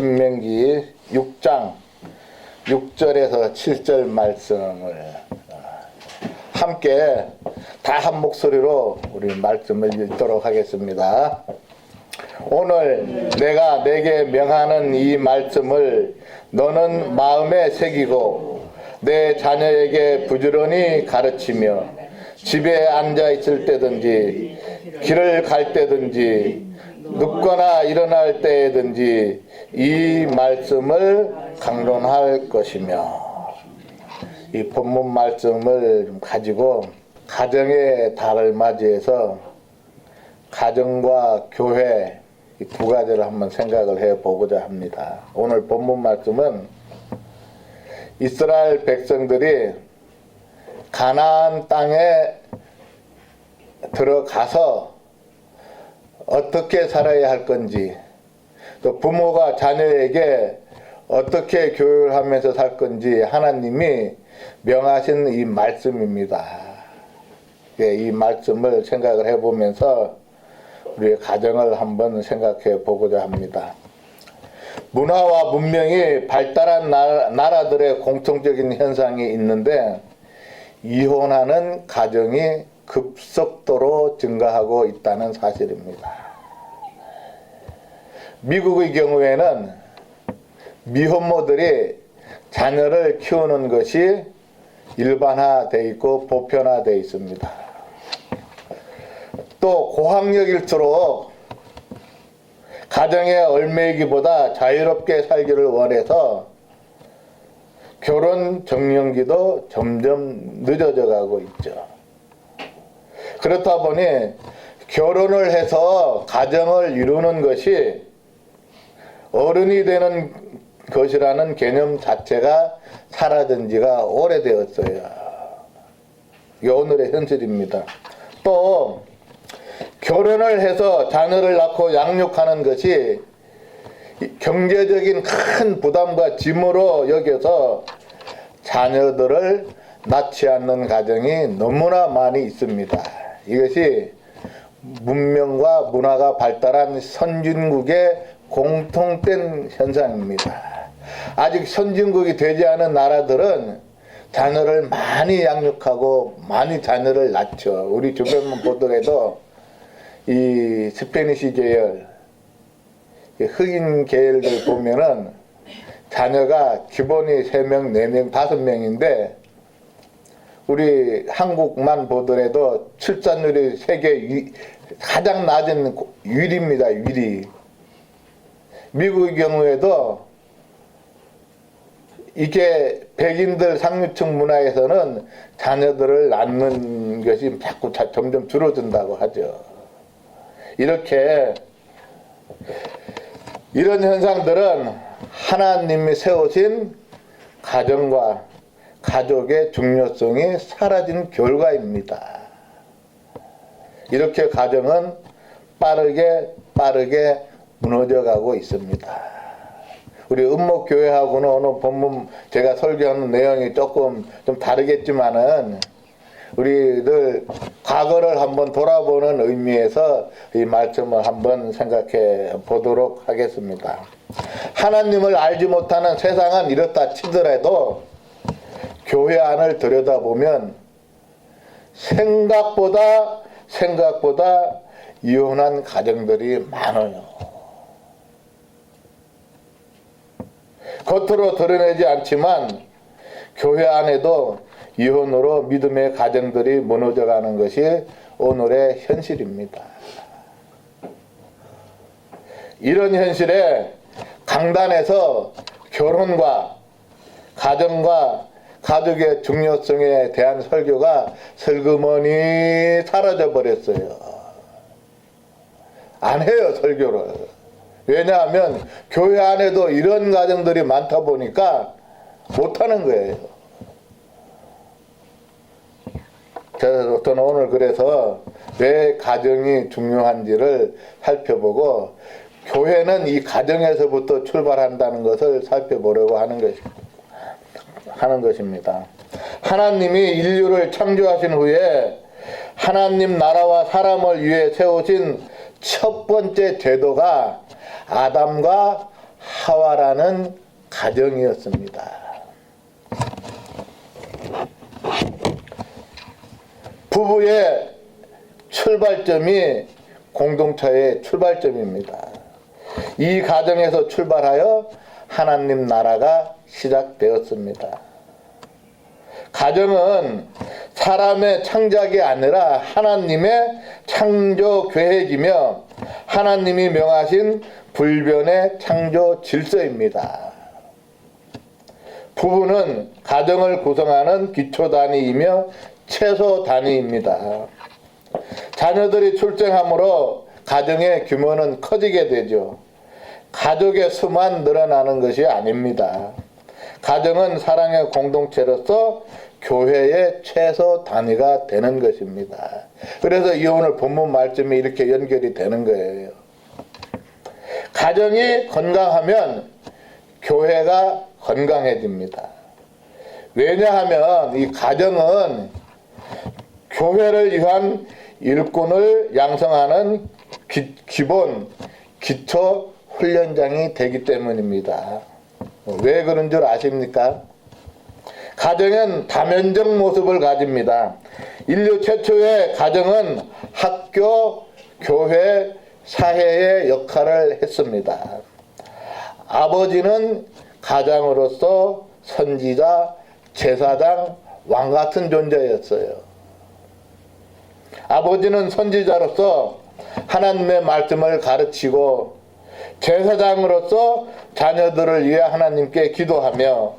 신명기 6장 6절에서 7절 말씀을 함께 다 한 목소리로 우리 말씀을 읽도록 하겠습니다. 오늘 내가 내게 명하는 이 말씀을 너는 마음에 새기고 내 자녀에게 부지런히 가르치며 집에 앉아 있을 때든지 길을 갈 때든지 눕거나 일어날 때든지 이 말씀을 강론할 것이며, 이 본문 말씀을 가지고 가정의 달을 맞이해서 가정과 교회 이 두 가지를 한번 생각을 해보고자 합니다. 오늘 본문 말씀은 이스라엘 백성들이 가나안 땅에 들어가서 어떻게 살아야 할 건지, 또 부모가 자녀에게 어떻게 교육을 하면서 살 건지 하나님이 명하신 이 말씀입니다. 이 말씀을 생각을 해보면서 우리의 가정을 한번 생각해 보고자 합니다. 문화와 문명이 발달한 나라들의 공통적인 현상이 있는데, 이혼하는 가정이 급속도로 증가하고 있다는 사실입니다. 미국의 경우에는 미혼모들이 자녀를 키우는 것이 일반화되어 있고 보편화되어 있습니다. 또 고학력일수록 가정에 얽매이기보다 자유롭게 살기를 원해서 결혼 정년기도 점점 늦어져 가고 있죠. 그렇다 보니 결혼을 해서 가정을 이루는 것이 어른이 되는 것이라는 개념 자체가 사라진 지가 오래되었어요. 이게 오늘의 현실입니다. 또 결혼을 해서 자녀를 낳고 양육하는 것이 경제적인 큰 부담과 짐으로 여겨서 자녀들을 낳지 않는 가정이 너무나 많이 있습니다. 이것이 문명과 문화가 발달한 선진국의 공통된 현상입니다. 아직 선진국이 되지 않은 나라들은 자녀를 많이 양육하고 많이 자녀를 낳죠. 우리 주변만 보더라도 이 스페니시 계열, 흑인 계열들 보면은 자녀가 기본이 3명, 4명, 5명인데 우리 한국만 보더라도 출산율이 세계 가장 낮은 1위입니다. 1위. 미국의 경우에도 이게 백인들 상류층 문화에서는 자녀들을 낳는 것이 자꾸 점점 줄어든다고 하죠. 이렇게 이런 현상들은 하나님이 세우신 가정과 가족의 중요성이 사라진 결과입니다. 이렇게 가정은 빠르게 무너져가고 있습니다. 우리 은목교회하고는 오늘 본문 제가 설교하는 내용이 조금 좀 다르겠지만은 우리들 과거를 한번 돌아보는 의미에서 이 말씀을 한번 생각해 보도록 하겠습니다. 하나님을 알지 못하는 세상은 이렇다 치더라도 교회 안을 들여다보면 생각보다 이혼한 가정들이 많아요. 겉으로 드러내지 않지만 교회 안에도 이혼으로 믿음의 가정들이 무너져가는 것이 오늘의 현실입니다. 이런 현실에 강단에서 결혼과 가정과 가족의 중요성에 대한 설교가 슬그머니 사라져 버렸어요. 안 해요, 설교를. 왜냐하면 교회 안에도 이런 가정들이 많다 보니까 못하는 거예요. 저는 오늘 그래서 왜 가정이 중요한지를 살펴보고 교회는 이 가정에서부터 출발한다는 것을 살펴보려고 하는 것입니다. 하나님이 인류를 창조하신 후에 하나님 나라와 사람을 위해 세우신 첫 번째 제도가 아담과 하와라는 가정이었습니다. 부부의 출발점이 공동체의 출발점입니다. 이 가정에서 출발하여 하나님 나라가 시작되었습니다. 가정은 사람의 창작이 아니라 하나님의 창조 계획이며 하나님이 명하신 불변의 창조 질서입니다. 부부는 가정을 구성하는 기초 단위이며 최소 단위입니다. 자녀들이 출생함으로 가정의 규모는 커지게 되죠. 가족의 수만 늘어나는 것이 아닙니다. 가정은 사랑의 공동체로서 교회의 최소 단위가 되는 것입니다. 그래서 이 오늘 본문 말씀이 이렇게 연결이 되는 거예요. 가정이 건강하면 교회가 건강해집니다. 왜냐하면 이 가정은 교회를 위한 일꾼을 양성하는 기본 기초 훈련장이 되기 때문입니다. 왜 그런 줄 아십니까? 가정은 다면적 모습을 가집니다. 인류 최초의 가정은 학교, 교회, 사회의 역할을 했습니다. 아버지는 가장으로서 선지자, 제사장, 왕 같은 존재였어요. 아버지는 선지자로서 하나님의 말씀을 가르치고 제사장으로서 자녀들을 위해 하나님께 기도하며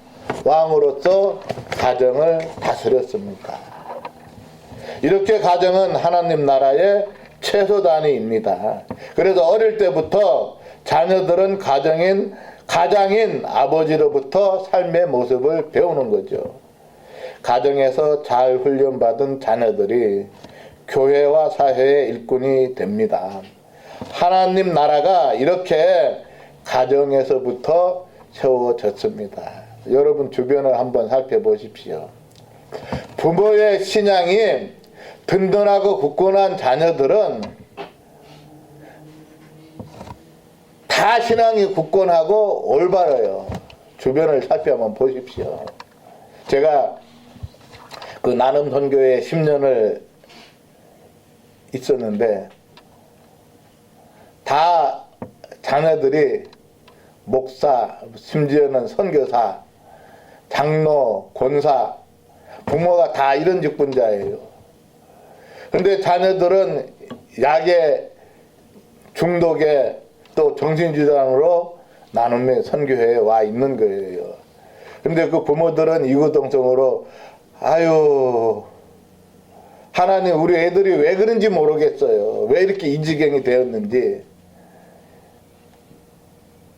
왕으로서 가정을 다스렸습니다. 이렇게 가정은 하나님 나라의 최소 단위입니다. 그래서 어릴 때부터 자녀들은 가장인 아버지로부터 삶의 모습을 배우는 거죠. 가정에서 잘 훈련받은 자녀들이 교회와 사회의 일꾼이 됩니다. 하나님 나라가 이렇게 가정에서부터 세워졌습니다. 여러분 주변을 한번 살펴보십시오. 부모의 신앙이 든든하고 굳건한 자녀들은 다 신앙이 굳건하고 올바라요. 주변을 살펴보면 보십시오. 제가 그 나눔 선교회 10년을 있었는데 다 자녀들이 목사, 심지어는 선교사, 장로, 권사, 부모가 다 이런 직분자예요. 근데 자녀들은 약에 중독에 또 정신질환으로 나눔의 선교회에 와 있는 거예요. 근데 그 부모들은 이구동성으로 아유 하나님 우리 애들이 왜 그런지 모르겠어요. 왜 이렇게 이 지경이 되었는지.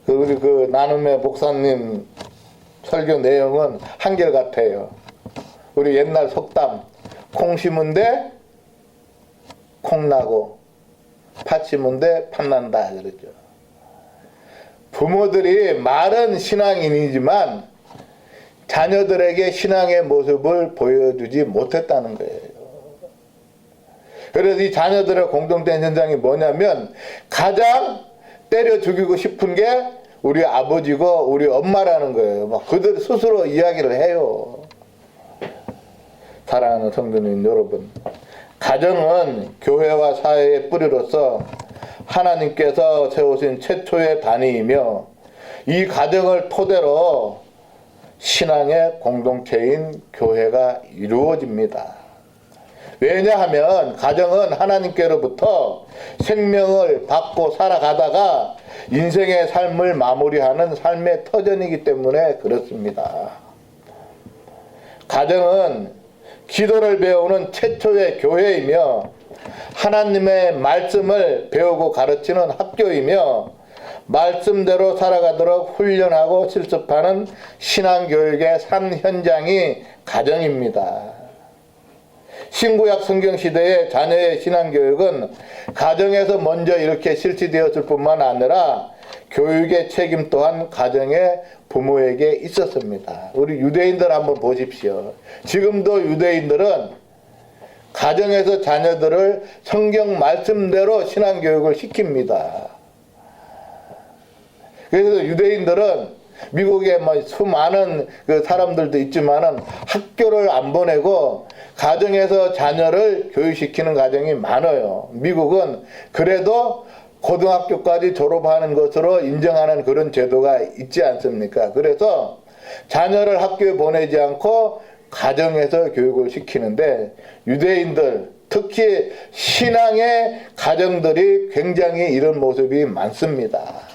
우리 그 나눔의 목사님 설교 내용은 한결같아요. 우리 옛날 속담 콩 심은 데 콩 나고 팥 심은 데 팥 난다 그러죠. 부모들이 말은 신앙인이지만 자녀들에게 신앙의 모습을 보여주지 못했다는 거예요. 그래서 이 자녀들의 공통된 현상이 뭐냐면 가장 때려 죽이고 싶은 게 우리 아버지고 우리 엄마라는 거예요. 막 그들 스스로 이야기를 해요. 사랑하는 성도님 여러분, 가정은 교회와 사회의 뿌리로서 하나님께서 세우신 최초의 단위이며 이 가정을 토대로 신앙의 공동체인 교회가 이루어집니다. 왜냐하면 가정은 하나님께로부터 생명을 받고 살아가다가 인생의 삶을 마무리하는 삶의 터전이기 때문에 그렇습니다. 가정은 기도를 배우는 최초의 교회이며 하나님의 말씀을 배우고 가르치는 학교이며 말씀대로 살아가도록 훈련하고 실습하는 신앙교육의 산 현장이 가정입니다. 신구약 성경시대의 자녀의 신앙교육은 가정에서 먼저 이렇게 실시되었을 뿐만 아니라 교육의 책임 또한 가정의 부모에게 있었습니다. 우리 유대인들 한번 보십시오. 지금도 유대인들은 가정에서 자녀들을 성경 말씀대로 신앙교육을 시킵니다. 그래서 유대인들은 미국에 뭐 수많은 그 사람들도 있지만은 학교를 안 보내고 가정에서 자녀를 교육시키는 가정이 많아요. 미국은 그래도 고등학교까지 졸업하는 것으로 인정하는 그런 제도가 있지 않습니까? 그래서 자녀를 학교에 보내지 않고 가정에서 교육을 시키는데 유대인들, 특히 신앙의 가정들이 굉장히 이런 모습이 많습니다.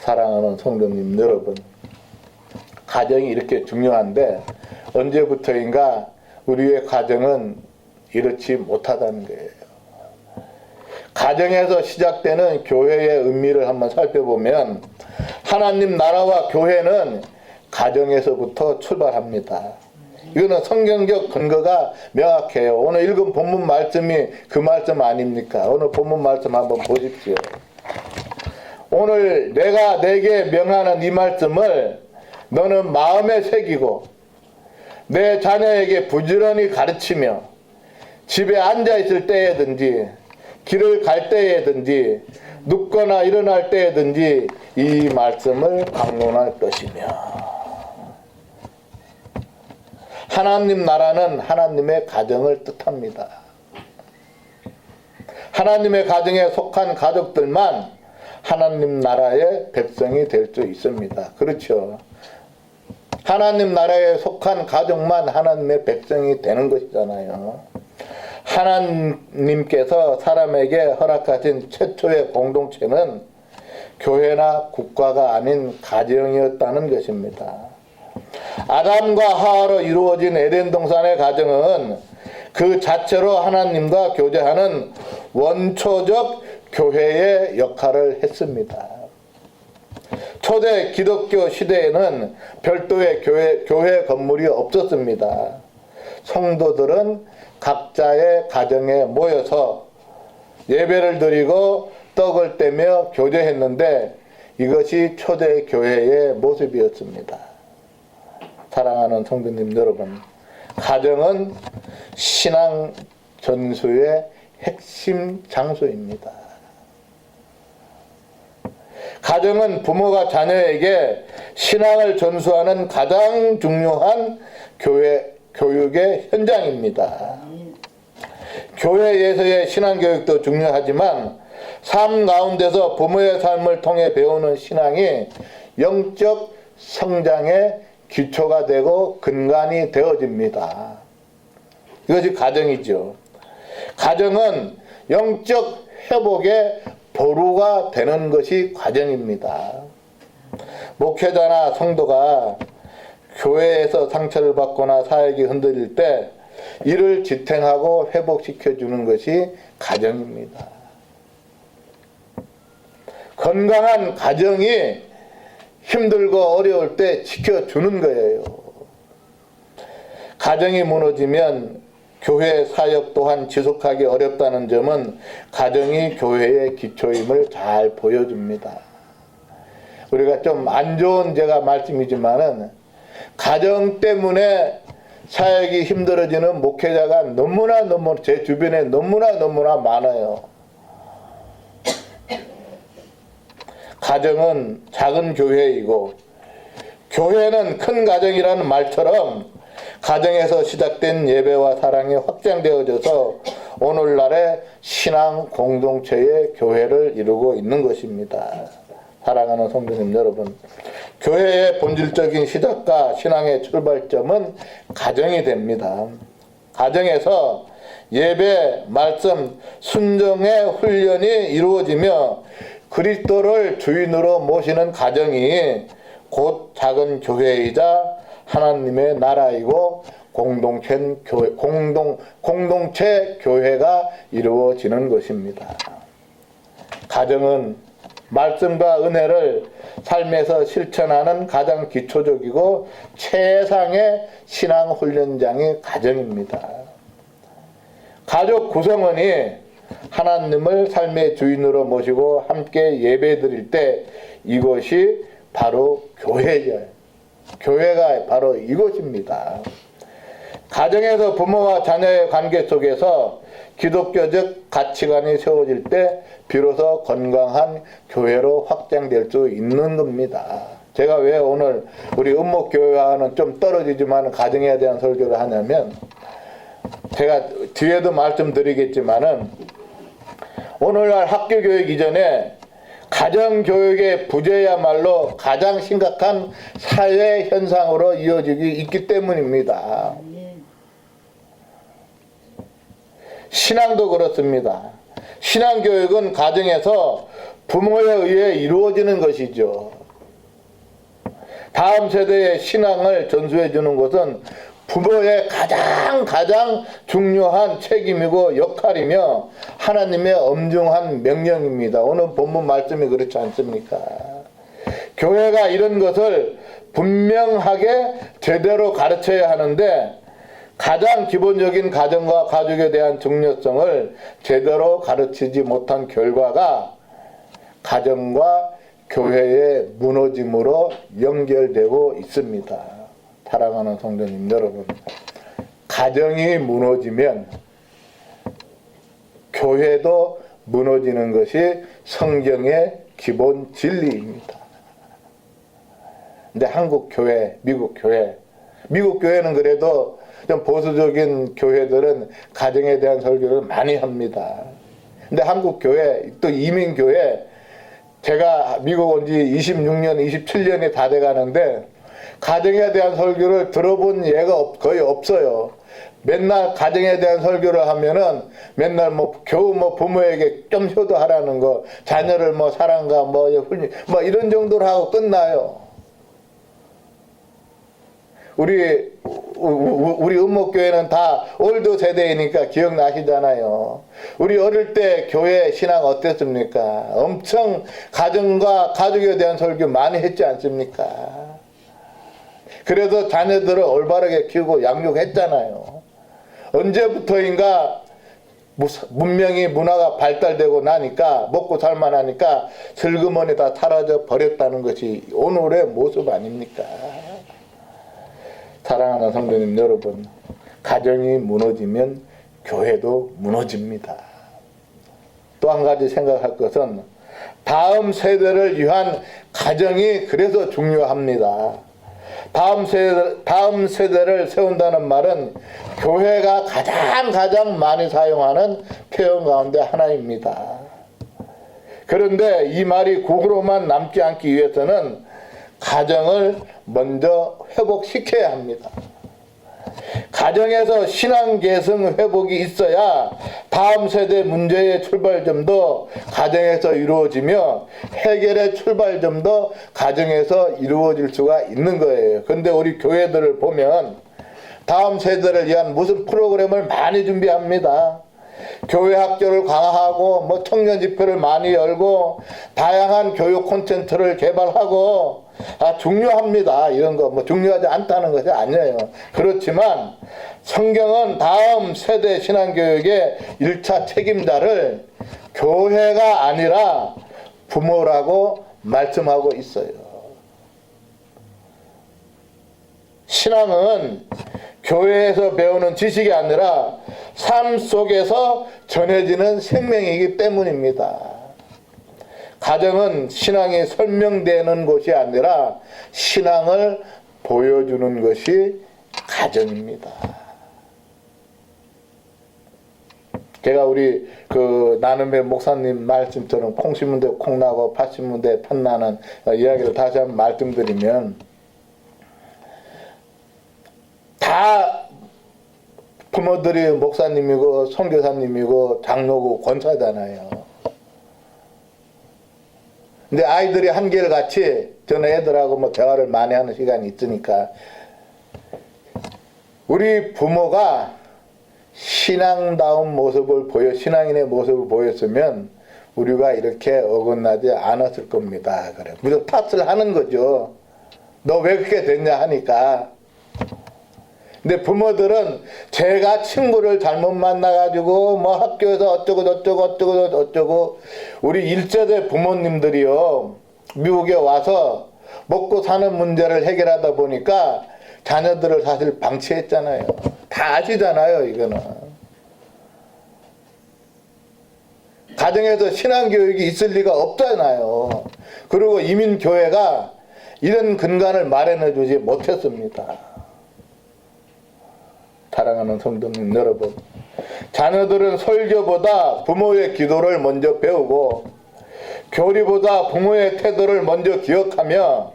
사랑하는 성도님 여러분, 가정이 이렇게 중요한데 언제부터인가 우리의 가정은 이렇지 못하다는 거예요. 가정에서 시작되는 교회의 의미를 한번 살펴보면 하나님 나라와 교회는 가정에서부터 출발합니다. 이거는 성경적 근거가 명확해요. 오늘 읽은 본문 말씀이 그 말씀 아닙니까? 오늘 본문 말씀 한번 보십시오. 오늘 내가 내게 명하는 이 말씀을 너는 마음에 새기고 내 자녀에게 부지런히 가르치며 집에 앉아있을 때에든지 길을 갈 때에든지 눕거나 일어날 때에든지 이 말씀을 강론할 것이며. 하나님 나라는 하나님의 가정을 뜻합니다. 하나님의 가정에 속한 가족들만 하나님 나라의 백성이 될 수 있습니다. 그렇죠. 하나님 나라에 속한 가족만 하나님의 백성이 되는 것이잖아요. 하나님께서 사람에게 허락하신 최초의 공동체는 교회나 국가가 아닌 가정이었다는 것입니다. 아담과 하와로 이루어진 에덴 동산의 가정은 그 자체로 하나님과 교제하는 원초적 교회의 역할을 했습니다. 초대 기독교 시대에는 별도의 교회 건물이 없었습니다. 성도들은 각자의 가정에 모여서 예배를 드리고 떡을 떼며 교제했는데 이것이 초대 교회의 모습이었습니다. 사랑하는 성도님 여러분, 가정은 신앙 전수의 핵심 장소입니다. 가정은 부모가 자녀에게 신앙을 전수하는 가장 중요한 교육의 현장입니다. 교회에서의 신앙교육도 중요하지만 삶 가운데서 부모의 삶을 통해 배우는 신앙이 영적 성장의 기초가 되고 근간이 되어집니다. 이것이 가정이죠. 가정은 영적 회복의 보루가 되는 것이 가정입니다. 목회자나 성도가 교회에서 상처를 받거나 사역이 흔들릴 때 이를 지탱하고 회복시켜주는 것이 가정입니다. 건강한 가정이 힘들고 어려울 때 지켜주는 거예요. 가정이 무너지면 교회 사역 또한 지속하기 어렵다는 점은 가정이 교회의 기초임을 잘 보여줍니다. 우리가 좀 안 좋은 제가 말씀이지만은 가정 때문에 사역이 힘들어지는 목회자가 너무나 제 주변에 너무나 많아요. 가정은 작은 교회이고 교회는 큰 가정이라는 말처럼 가정에서 시작된 예배와 사랑이 확장되어져서 오늘날의 신앙 공동체의 교회를 이루고 있는 것입니다. 사랑하는 성도님 여러분, 교회의 본질적인 시작과 신앙의 출발점은 가정이 됩니다. 가정에서 예배, 말씀, 순종의 훈련이 이루어지며 그리스도를 주인으로 모시는 가정이 곧 작은 교회이자 하나님의 나라이고 공동체 교회가 이루어지는 것입니다. 가정은 말씀과 은혜를 삶에서 실천하는 가장 기초적이고 최상의 신앙 훈련장이 가정입니다. 가족 구성원이 하나님을 삶의 주인으로 모시고 함께 예배 드릴 때 이것이 바로 교회예요. 교회가 바로 이것입니다. 가정에서 부모와 자녀의 관계 속에서 기독교적 가치관이 세워질 때 비로소 건강한 교회로 확장될 수 있는 겁니다. 제가 왜 오늘 우리 은목교회와는 좀 떨어지지만 가정에 대한 설교를 하냐면, 제가 뒤에도 말씀드리겠지만은 오늘날 학교교육 이전에 가정교육의 부재야말로 가장 심각한 사회 현상으로 이어지기 있기 때문입니다. 신앙도 그렇습니다. 신앙교육은 가정에서 부모에 의해 이루어지는 것이죠. 다음 세대의 신앙을 전수해 주는 것은 부모의 가장 중요한 책임이고 역할이며 하나님의 엄중한 명령입니다. 오늘 본문 말씀이 그렇지 않습니까? 교회가 이런 것을 분명하게 제대로 가르쳐야 하는데, 가장 기본적인 가정과 가족에 대한 중요성을 제대로 가르치지 못한 결과가 가정과 교회의 무너짐으로 연결되고 있습니다. 사랑하는 성도님 여러분, 가정이 무너지면 교회도 무너지는 것이 성경의 기본 진리입니다. 근데 한국 교회, 미국 교회는 그래도 좀 보수적인 교회들은 가정에 대한 설교를 많이 합니다. 근데 한국 교회, 또 이민 교회, 제가 미국 온 지 26년, 27년이 다 돼 가는데 가정에 대한 설교를 들어본 예가 거의 없어요. 맨날 가정에 대한 설교를 하면은 맨날 겨우 부모에게 좀 효도하라는 거, 자녀를 사랑과 이런 정도로 하고 끝나요. 우리 은목교회는 다 올드 세대이니까 기억나시잖아요. 우리 어릴 때 교회 신앙 어땠습니까? 엄청 가정과 가족에 대한 설교 많이 했지 않습니까? 그래서 자녀들을 올바르게 키우고 양육했잖아요. 언제부터인가 문명이 문화가 발달되고 나니까, 먹고 살만하니까 슬그머니 다 사라져 버렸다는 것이 오늘의 모습 아닙니까? 사랑하는 성도님 여러분, 가정이 무너지면 교회도 무너집니다. 또 한 가지 생각할 것은 다음 세대를 위한 가정이 그래서 중요합니다. 다음 세대를 세운다는 말은 교회가 가장 많이 사용하는 표현 가운데 하나입니다. 그런데 이 말이 국으로만 남지 않기 위해서는 가정을 먼저 회복시켜야 합니다. 가정에서 신앙 계승 회복이 있어야 다음 세대 문제의 출발점도 가정에서 이루어지며 해결의 출발점도 가정에서 이루어질 수가 있는 거예요. 그런데 우리 교회들을 보면 다음 세대를 위한 무슨 프로그램을 많이 준비합니다. 교회 학교를 강화하고 청년 집회를 많이 열고 다양한 교육 콘텐츠를 개발하고 중요합니다. 이런 거 중요하지 않다는 것이 아니에요. 그렇지만 성경은 다음 세대 신앙교육의 1차 책임자를 교회가 아니라 부모라고 말씀하고 있어요. 신앙은 교회에서 배우는 지식이 아니라 삶 속에서 전해지는 생명이기 때문입니다. 가정은 신앙이 설명되는 곳이 아니라 신앙을 보여주는 것이 가정입니다. 제가 우리 나눔의 목사님 말씀처럼 콩 심은 데 콩 나고 팥 심은 데 팥 나는 이야기를 다시 한번 말씀드리면, 다 부모들이 목사님이고 선교사님이고 장로고 권사잖아요. 근데 아이들이 한결같이 저는 애들하고 대화를 많이 하는 시간이 있으니까, 우리 부모가 신앙다운 모습을 신앙인의 모습을 보였으면 우리가 이렇게 어긋나지 않았을 겁니다. 그래. 무슨 탓을 하는 거죠. 너 왜 그렇게 됐냐 하니까. 근데 부모들은 제가 친구를 잘못 만나가지고 학교에서 어쩌고 우리 1세대 부모님들이요, 미국에 와서 먹고 사는 문제를 해결하다 보니까 자녀들을 사실 방치했잖아요. 다 아시잖아요, 이거는. 가정에서 신앙교육이 있을 리가 없잖아요. 그리고 이민교회가 이런 근간을 마련해 주지 못했습니다. 사랑하는 성도님 여러분, 자녀들은 설교보다 부모의 기도를 먼저 배우고 교리보다 부모의 태도를 먼저 기억하며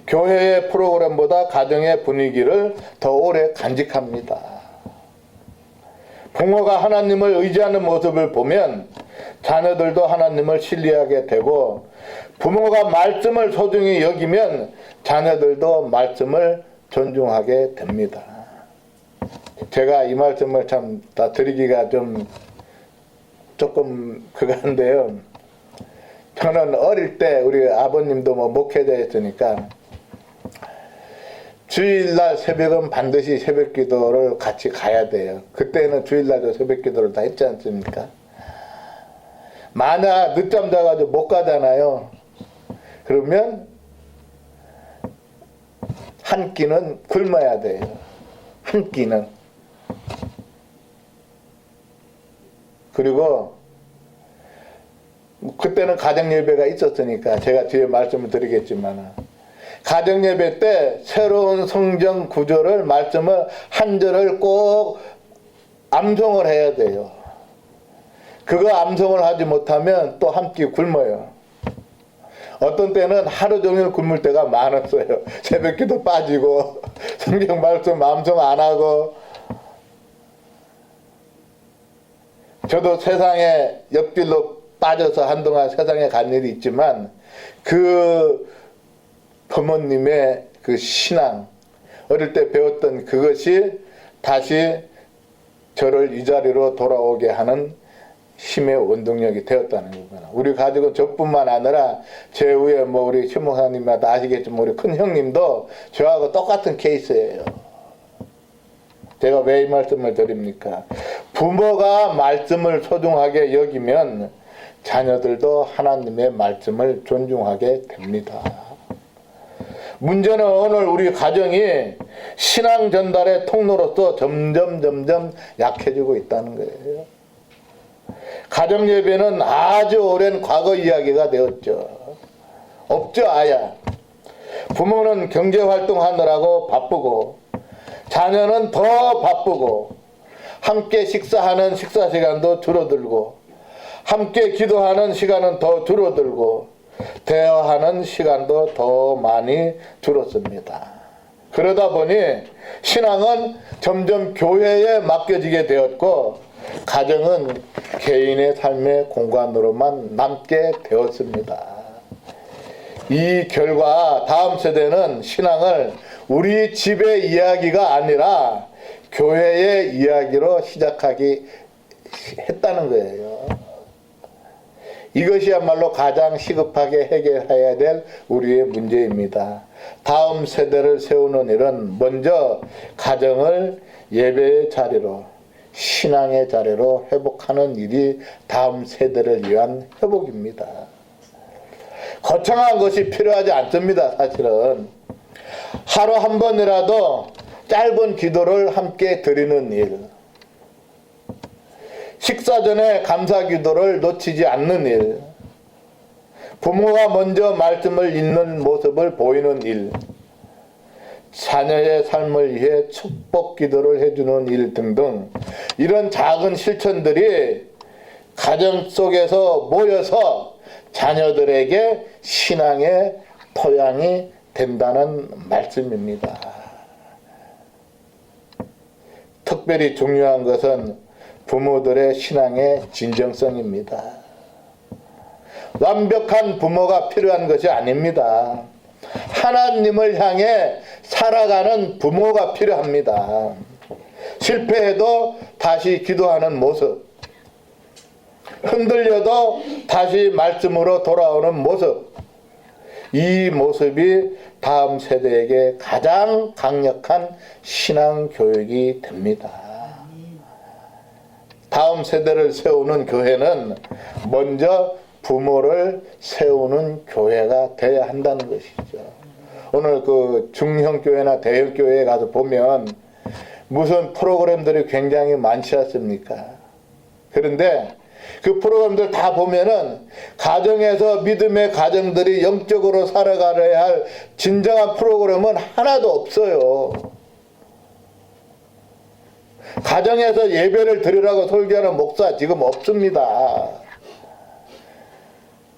교회의 프로그램보다 가정의 분위기를 더 오래 간직합니다. 부모가 하나님을 의지하는 모습을 보면 자녀들도 하나님을 신뢰하게 되고, 부모가 말씀을 소중히 여기면 자녀들도 말씀을 존중하게 됩니다. 제가 이 말씀을 참 다 드리기가 조금 그건데요. 저는 어릴 때 우리 아버님도 목회자였으니까 주일날 새벽은 반드시 새벽기도를 같이 가야 돼요. 그때는 주일날도 새벽기도를 다 했지 않습니까? 만약 늦잠 자가지고 못 가잖아요. 그러면 한 끼는 굶어야 돼요. 한 끼는. 그리고 그때는 가정예배가 있었으니까 제가 뒤에 말씀을 드리겠지만, 가정예배 때 새로운 성경 구절을, 말씀을 한 절을 꼭 암송을 해야 돼요. 그거 암송을 하지 못하면 또 한 끼 굶어요. 어떤 때는 하루 종일 굶을 때가 많았어요. 새벽기도 빠지고 성경 말씀 암송 안 하고. 저도 세상에 옆길로 빠져서 한동안 세상에 간 일이 있지만, 그 부모님의 그 신앙, 어릴 때 배웠던 그것이 다시 저를 이 자리로 돌아오게 하는 힘의 원동력이 되었다는 겁니다. 우리 가족은 저뿐만 아니라 제 위에 우리 신목사님마다 아시겠지만 우리 큰 형님도 저하고 똑같은 케이스예요. 제가 왜 이 말씀을 드립니까? 부모가 말씀을 소중하게 여기면 자녀들도 하나님의 말씀을 존중하게 됩니다. 문제는 오늘 우리 가정이 신앙 전달의 통로로서 점점 약해지고 있다는 거예요. 가정 예배는 아주 오랜 과거 이야기가 되었죠. 없죠, 아예. 부모는 경제 활동하느라고 바쁘고, 자녀는 더 바쁘고, 함께 식사하는 식사 시간도 줄어들고, 함께 기도하는 시간은 더 줄어들고, 대화하는 시간도 더 많이 줄었습니다. 그러다 보니 신앙은 점점 교회에 맡겨지게 되었고, 가정은 개인의 삶의 공간으로만 남게 되었습니다. 이 결과 다음 세대는 신앙을 우리 집의 이야기가 아니라 교회의 이야기로 시작하기 했다는 거예요. 이것이야말로 가장 시급하게 해결해야 될 우리의 문제입니다. 다음 세대를 세우는 일은 먼저 가정을 예배의 자리로, 신앙의 자리로 회복하는 일이 다음 세대를 위한 회복입니다. 거창한 것이 필요하지 않습니다. 사실은 하루 한 번이라도 짧은 기도를 함께 드리는 일, 식사 전에 감사 기도를 놓치지 않는 일, 부모가 먼저 말씀을 읽는 모습을 보이는 일, 자녀의 삶을 위해 축복 기도를 해주는 일 등등, 이런 작은 실천들이 가정 속에서 모여서 자녀들에게 신앙의 토양이 된다는 말씀입니다. 특별히 중요한 것은 부모들의 신앙의 진정성입니다. 완벽한 부모가 필요한 것이 아닙니다. 하나님을 향해 살아가는 부모가 필요합니다. 실패해도 다시 기도하는 모습, 흔들려도 다시 말씀으로 돌아오는 모습, 이 모습이 다음 세대에게 가장 강력한 신앙 교육이 됩니다. 다음 세대를 세우는 교회는 먼저 부모를 세우는 교회가 되어야 한다는 것이죠. 오늘 그 중형교회나 대형교회에 가서 보면 무슨 프로그램들이 굉장히 많지 않습니까? 그런데 그 프로그램들 다 보면은 가정에서 믿음의 가정들이 영적으로 살아가야 할 진정한 프로그램은 하나도 없어요. 가정에서 예배를 드리라고 설교하는 목사 지금 없습니다.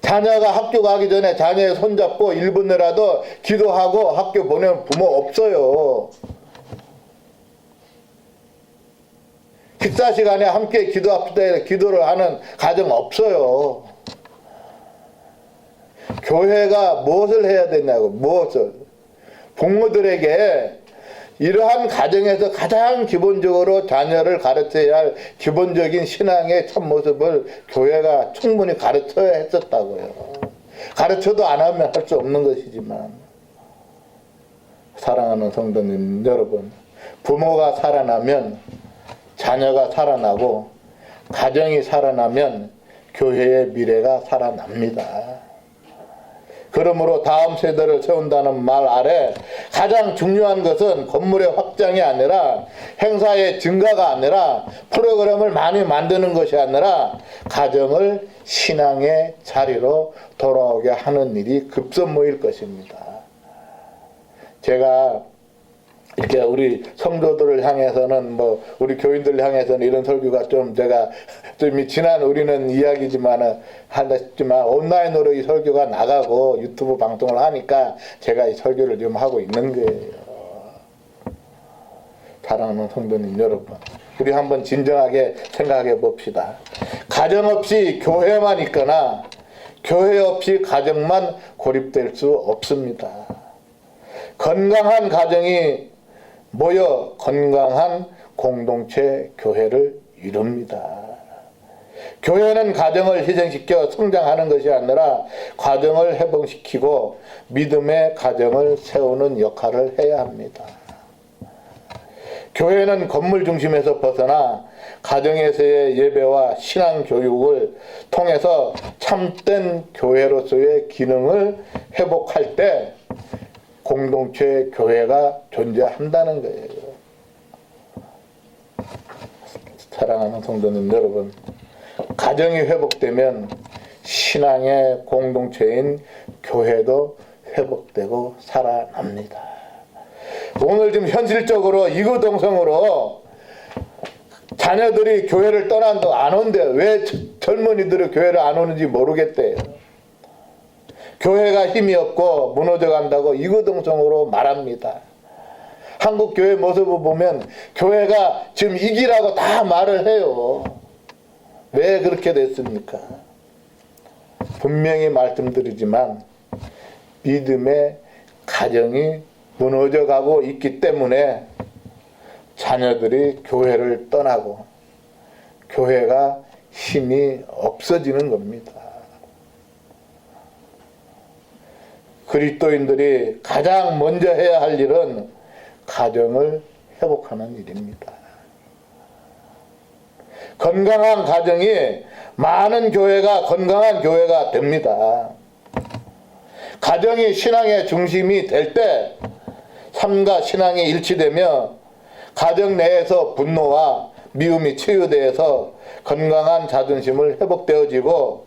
자녀가 학교 가기 전에 자녀의 손잡고 1분이라도 기도하고 학교 보내는 부모 없어요. 식사 시간에 함께 기도합시다 기도를 하는 가정 없어요. 교회가 무엇을 해야 되냐고, 무엇을. 부모들에게 이러한 가정에서 가장 기본적으로 자녀를 가르쳐야 할 기본적인 신앙의 참모습을 교회가 충분히 가르쳐야 했었다고요. 가르쳐도 안 하면 할 수 없는 것이지만, 사랑하는 성도님 여러분, 부모가 살아나면 자녀가 살아나고, 가정이 살아나면 교회의 미래가 살아납니다. 그러므로 다음 세대를 세운다는 말 아래 가장 중요한 것은 건물의 확장이 아니라, 행사의 증가가 아니라, 프로그램을 많이 만드는 것이 아니라 가정을 신앙의 자리로 돌아오게 하는 일이 급선무일 것입니다. 제가 이렇게 우리 성도들을 향해서는, 우리 교인들을 향해서는 이런 설교가 제가 지난 우리는 이야기지만 한다 싶지만, 온라인으로 이 설교가 나가고 유튜브 방송을 하니까 제가 이 설교를 좀 하고 있는 거예요. 사랑하는 성도님 여러분, 우리 한번 진정하게 생각해 봅시다. 가정 없이 교회만 있거나 교회 없이 가정만 고립될 수 없습니다. 건강한 가정이 모여 건강한 공동체 교회를 이룹니다. 교회는 가정을 희생시켜 성장하는 것이 아니라 가정을 회복시키고 믿음의 가정을 세우는 역할을 해야 합니다. 교회는 건물 중심에서 벗어나 가정에서의 예배와 신앙 교육을 통해서 참된 교회로서의 기능을 회복할 때 공동체 교회가 존재한다는 거예요. 사랑하는 성도님 여러분, 가정이 회복되면 신앙의 공동체인 교회도 회복되고 살아납니다. 오늘 지금 현실적으로 이구동성으로 자녀들이 교회를 떠난다고 안 온대. 왜 젊은이들이 교회를 안 오는지 모르겠대요. 교회가 힘이 없고 무너져 간다고 이구동성으로 말합니다. 한국 교회 모습을 보면 교회가 지금 이기라고 다 말을 해요. 왜 그렇게 됐습니까? 분명히 말씀드리지만 믿음의 가정이 무너져 가고 있기 때문에 자녀들이 교회를 떠나고 교회가 힘이 없어지는 겁니다. 그리스도인들이 가장 먼저 해야 할 일은 가정을 회복하는 일입니다. 건강한 가정이 많은 교회가 건강한 교회가 됩니다. 가정이 신앙의 중심이 될 때 삶과 신앙이 일치되며 가정 내에서 분노와 미움이 치유되어서 건강한 자존심을 회복되어지고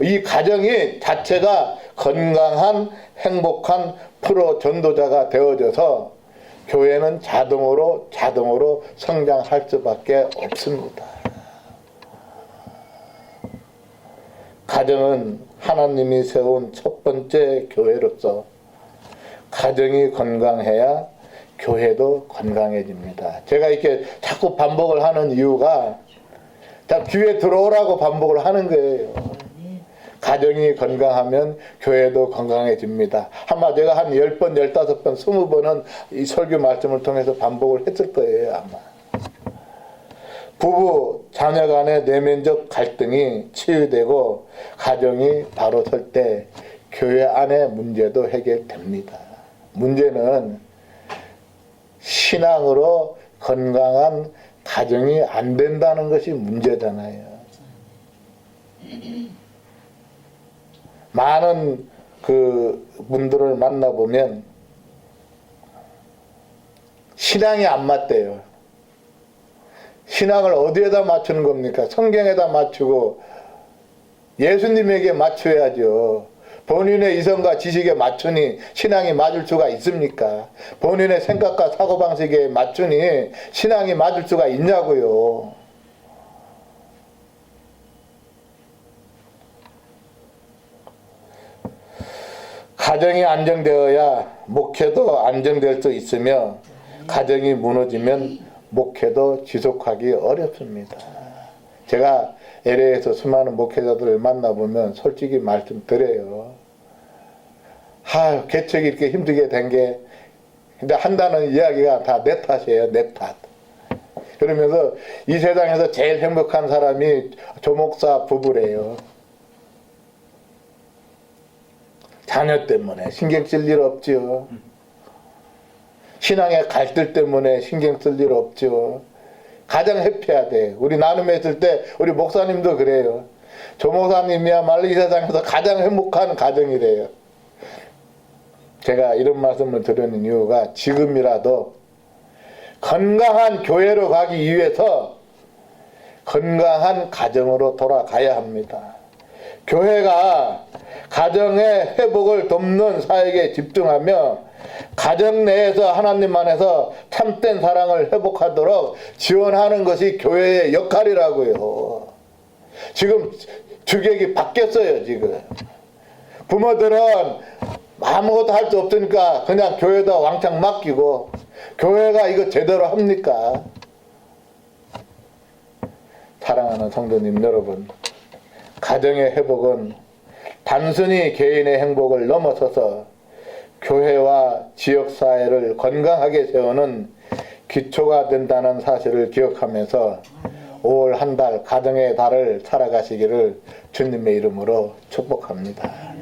이 가정이 자체가 건강한 행복한 프로 전도자가 되어져서 교회는 자동으로 성장할 수밖에 없습니다. 가정은 하나님이 세운 첫 번째 교회로서 가정이 건강해야 교회도 건강해집니다. 제가 이렇게 자꾸 반복을 하는 이유가 자, 귀에 들어오라고 반복을 하는 거예요. 가정이 건강하면 교회도 건강해집니다. 아마 제가 한 10번, 15번, 20번은 이 설교 말씀을 통해서 반복을 했을 거예요, 아마. 부부, 자녀 간의 내면적 갈등이 치유되고 가정이 바로 설 때 교회 안의 문제도 해결됩니다. 문제는 신앙으로 건강한 가정이 안 된다는 것이 문제잖아요. 많은 그 분들을 만나보면 신앙이 안 맞대요. 신앙을 어디에다 맞추는 겁니까? 성경에다 맞추고 예수님에게 맞춰야죠. 본인의 이성과 지식에 맞추니 신앙이 맞을 수가 있습니까? 본인의 생각과 사고방식에 맞추니 신앙이 맞을 수가 있냐고요. 가정이 안정되어야 목회도 안정될 수 있으며 가정이 무너지면 목회도 지속하기 어렵습니다. 제가 LA에서 수많은 목회자들을 만나보면 솔직히 말씀드려요. 개척이 이렇게 힘들게 된 게, 근데 한다는 이야기가 다 내 탓이에요, 내 탓. 그러면서 이 세상에서 제일 행복한 사람이 조목사 부부래요. 자녀 때문에 신경 쓸 일 없죠. 신앙의 갈등 때문에 신경 쓸 일 없죠. 가장 해피해야 돼. 우리 나눔했을 때 우리 목사님도 그래요. 조 목사님이야말로 이 세상에서 가장 행복한 가정이래요. 제가 이런 말씀을 드리는 이유가 지금이라도 건강한 교회로 가기 위해서 건강한 가정으로 돌아가야 합니다. 교회가 가정의 회복을 돕는 사역에 집중하며 가정 내에서 하나님 안에서 참된 사랑을 회복하도록 지원하는 것이 교회의 역할이라고요. 지금 주객이 바뀌었어요. 지금 부모들은 아무것도 할 수 없으니까 그냥 교회에다 왕창 맡기고, 교회가 이거 제대로 합니까? 사랑하는 성도님 여러분, 가정의 회복은 단순히 개인의 행복을 넘어서서 교회와 지역사회를 건강하게 세우는 기초가 된다는 사실을 기억하면서 5월 한 달 가정의 달을 살아가시기를 주님의 이름으로 축복합니다.